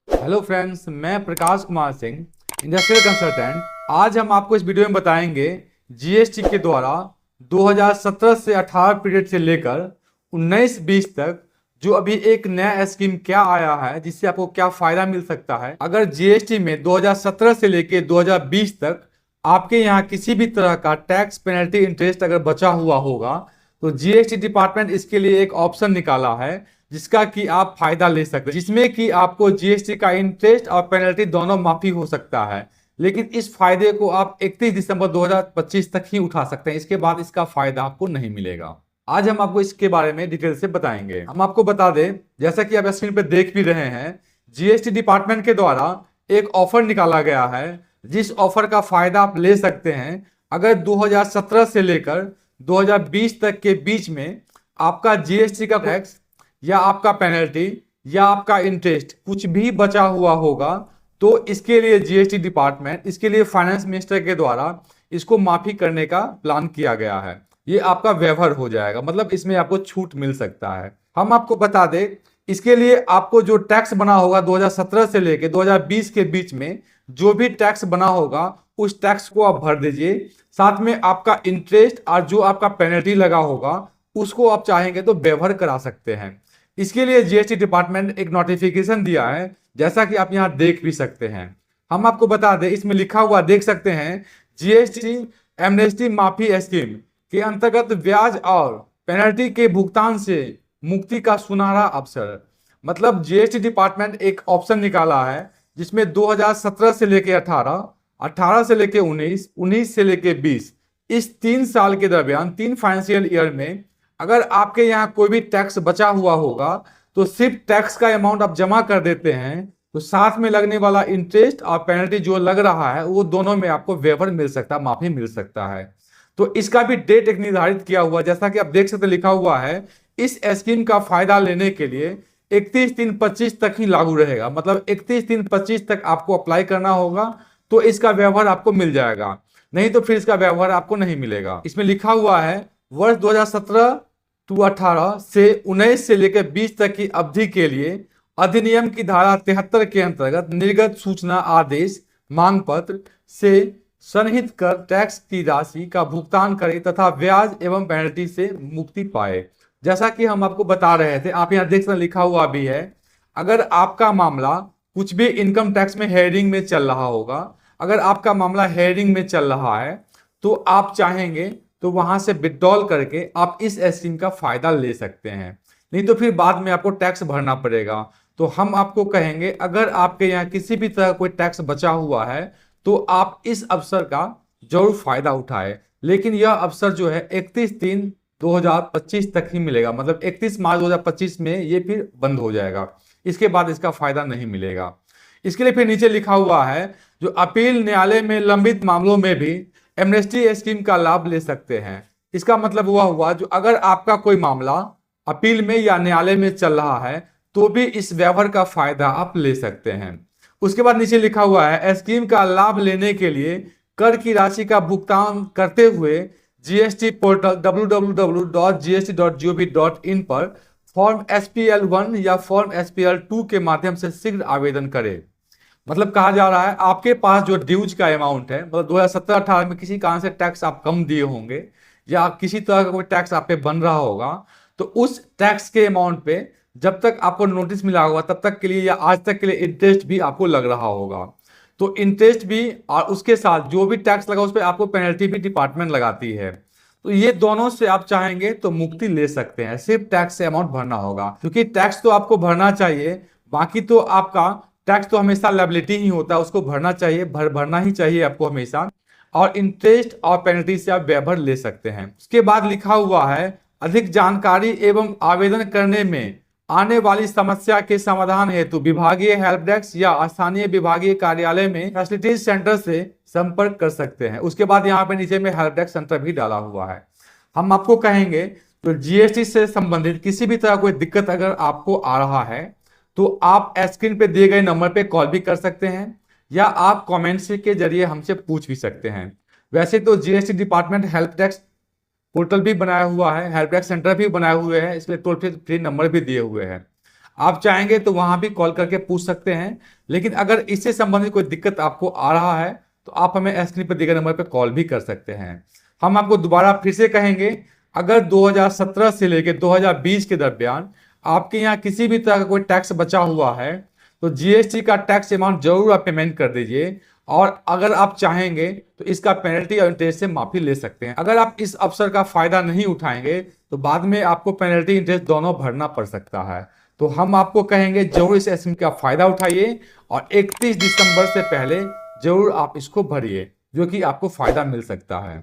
Hello friends, मैं Prakash Kumar Singh, industrial consultant. आज हम आपको इस वीडियो में बताएंगे जीएसटी के द्वारा 2017 से 18 पीरियड से लेकर 19-20 तक जो अभी एक नया स्कीम क्या आया है, जिससे आपको क्या फायदा मिल सकता है। अगर जीएसटी में 2017 से लेकर 2020 तक आपके यहाँ किसी भी तरह का टैक्स पेनल्टी इंटरेस्ट अगर बचा हुआ होगा तो जीएसटी डिपार्टमेंट इसके लिए एक ऑप्शन निकाला है जिसका कि आप फायदा ले सकते हैं, जिसमें कि आपको जीएसटी का इंटरेस्ट और पेनल्टी दोनों माफी हो सकता है। लेकिन इस फायदे को आप 31 दिसंबर 2025 तक ही उठा सकते हैं, इसके बाद इसका फायदा आपको नहीं मिलेगा। आज हम आपको इसके बारे में डिटेल से बताएंगे। हम आपको बता दें, जैसा कि आप स्क्रीन पर देख भी रहे हैं, जीएसटी डिपार्टमेंट के द्वारा एक ऑफर निकाला गया है, जिस ऑफर का फायदा आप ले सकते हैं अगर 2017 से लेकर 2020 तक के बीच में आपका जीएसटी का टैक्स या आपका पेनल्टी या आपका इंटरेस्ट कुछ भी बचा हुआ होगा तो इसके लिए जीएसटी डिपार्टमेंट, इसके लिए फाइनेंस मिनिस्टर के द्वारा इसको माफी करने का प्लान किया गया है। ये आपका वेवर हो जाएगा, मतलब इसमें आपको छूट मिल सकता है। हम आपको बता दें, इसके लिए आपको जो टैक्स बना होगा 2017 से लेकर 2020 के बीच में जो भी टैक्स बना होगा उस टैक्स को आप भर दीजिए। साथ में आपका इंटरेस्ट और जो आपका पेनल्टी लगा होगा उसको आप चाहेंगे तो वेवर करा सकते हैं। इसके लिए जीएसटी डिपार्टमेंट एक नोटिफिकेशन दिया है, जैसा कि आप यहां देख भी सकते हैं। हम आपको बता दें, इसमें लिखा हुआ देख सकते हैं, जीएसटी एमनेस्टी माफी स्कीम के अंतर्गत ब्याज और पेनल्टी के भुगतान से मुक्ति का सुनहरा अवसर। मतलब जीएसटी डिपार्टमेंट एक ऑप्शन निकाला है जिसमें 2017 से लेके 18, 18 से लेके 19, 19 से लेके 20, इस 3 साल के दरमियान 3 फाइनेंशियल ईयर में अगर आपके यहाँ कोई भी टैक्स बचा हुआ होगा तो सिर्फ टैक्स का अमाउंट आप जमा कर देते हैं तो साथ में लगने वाला इंटरेस्ट और पेनल्टी जो लग रहा है वो दोनों में आपको वेवर मिल सकता है, माफी मिल सकता है। तो इसका भी डेट एक निर्धारित किया हुआ, जैसा कि आप देख सकते लिखा हुआ है, इस स्कीम का फायदा लेने के लिए 31/3/25 तक ही लागू रहेगा। मतलब 31/3/25 तक आपको अप्लाई करना होगा तो इसका व्यवहार आपको मिल जाएगा, नहीं तो फिर इसका व्यवहार आपको नहीं मिलेगा। इसमें लिखा हुआ है वर्ष 2017 टू 18 से 19 से लेकर 20 तक की अवधि के लिए अधिनियम की धारा 73 के अंतर्गत निर्गत सूचना आदेश मांग पत्र से सन्निहित कर टैक्स की राशि का भुगतान करे तथा ब्याज एवं पेनल्टी से मुक्ति पाए। जैसा कि हम आपको बता रहे थे, आप यहाँ देख सकते लिखा हुआ भी है, अगर आपका मामला कुछ भी इनकम टैक्स में हेयरिंग में चल रहा होगा, अगर आपका मामला हेयरिंग में चल रहा है तो आप चाहेंगे तो वहां से विड्रॉल करके आप इस स्कीम का फायदा ले सकते हैं, नहीं तो फिर बाद में आपको टैक्स भरना पड़ेगा। तो हम आपको कहेंगे, अगर आपके यहाँ किसी भी तरह कोई टैक्स बचा हुआ है तो आप इस अवसर का जरूर फायदा उठाए। लेकिन यह अवसर जो है 31/3/2025 तक ही मिलेगा, मतलब 31 मार्च 2025 में ये फिर बंद हो जाएगा, इसके बाद इसका फायदा नहीं मिलेगा। इसके लिए फिर नीचे लिखा हुआ है, जो अपील न्यायालय में लंबित मामलों में भी एमनेस्टी स्कीम का लाभ ले सकते हैं। इसका मतलब वह हुआ, जो अगर आपका कोई मामला अपील में या न्यायालय में चल रहा है तो भी इस व्यवहार का फायदा आप ले सकते हैं। उसके बाद नीचे लिखा हुआ है, स्कीम का लाभ लेने के लिए कर की राशि का भुगतान करते हुए जीएसटी पोर्टल www.gst.gov.in पर फॉर्म SPL 1 या फॉर्म SPL 2 के माध्यम से शीघ्र आवेदन करें। मतलब कहा जा रहा है, आपके पास जो ड्यूज का अमाउंट है, मतलब 2017-18 में किसी कारण से टैक्स आप कम दिए होंगे या किसी तरह का कोई टैक्स आप पे बन रहा होगा, तो उस टैक्स के अमाउंट पे जब तक आपको नोटिस मिला होगा तब तक के लिए या आज तक के लिए इंटरेस्ट भी आपको लग रहा होगा। तो इंटरेस्ट भी और उसके साथ जो भी टैक्स लगा उस पर आपको पेनल्टी भी डिपार्टमेंट लगाती है। तो ये दोनों से आप चाहेंगे तो मुक्ति ले सकते हैं, सिर्फ टैक्स से अमाउंट भरना होगा, क्योंकि टैक्स तो आपको भरना चाहिए, बाकी तो आपका टैक्स तो हमेशा लायबिलिटी ही होता है, उसको भरना चाहिए, भरना ही चाहिए आपको हमेशा। और इंटरेस्ट और पेनल्टी से आप व्यवहार ले सकते हैं। उसके बाद लिखा हुआ है, अधिक जानकारी एवं आवेदन करने में आने वाली समस्या के समाधान हेतु विभागीय हेल्प डेस्क या स्थानीय विभागीय कार्यालय में फैसिलिटीज सेंटर से संपर्क कर सकते हैं। उसके बाद यहाँ पे नीचे में हेल्प डेस्क सेंटर भी डाला हुआ है। हम आपको कहेंगे, तो जीएसटी से संबंधित किसी भी तरह कोई दिक्कत अगर आपको आ रहा है तो आप स्क्रीन पे दिए गए नंबर पे कॉल भी कर सकते हैं या आप कमेंट्स के जरिए हमसे पूछ भी सकते हैं। वैसे तो GST department help desk portal भी बनाया हुआ है, हेल्प डेस्क सेंटर भी बनाए हुए हैं, इसमें टोल फ्री नंबर भी दिए हुए हैं। आप चाहेंगे तो वहां भी कॉल करके पूछ सकते हैं। लेकिन अगर इससे संबंधित कोई दिक्कत आपको आ रहा है तो आप हमें स्क्रीन पर दिए गए नंबर पर कॉल भी कर सकते हैं। हम आपको दोबारा फिर से कहेंगे, अगर 2017 से लेकर 2020 के दरमियान आपके यहाँ किसी भी तरह का कोई टैक्स बचा हुआ है तो जीएसटी का टैक्स अमाउंट जरूर आप पेमेंट कर दीजिए। और अगर आप चाहेंगे तो इसका पेनल्टी और इंटरेस्ट से माफी ले सकते हैं। अगर आप इस अवसर का फायदा नहीं उठाएंगे तो बाद में आपको पेनल्टी इंटरेस्ट दोनों भरना पड़ सकता है। तो हम आपको कहेंगे जरूर इस स्कीम का फायदा उठाइए और 31 दिसंबर से पहले जरूर आप इसको भरिए, जो कि आपको फायदा मिल सकता है।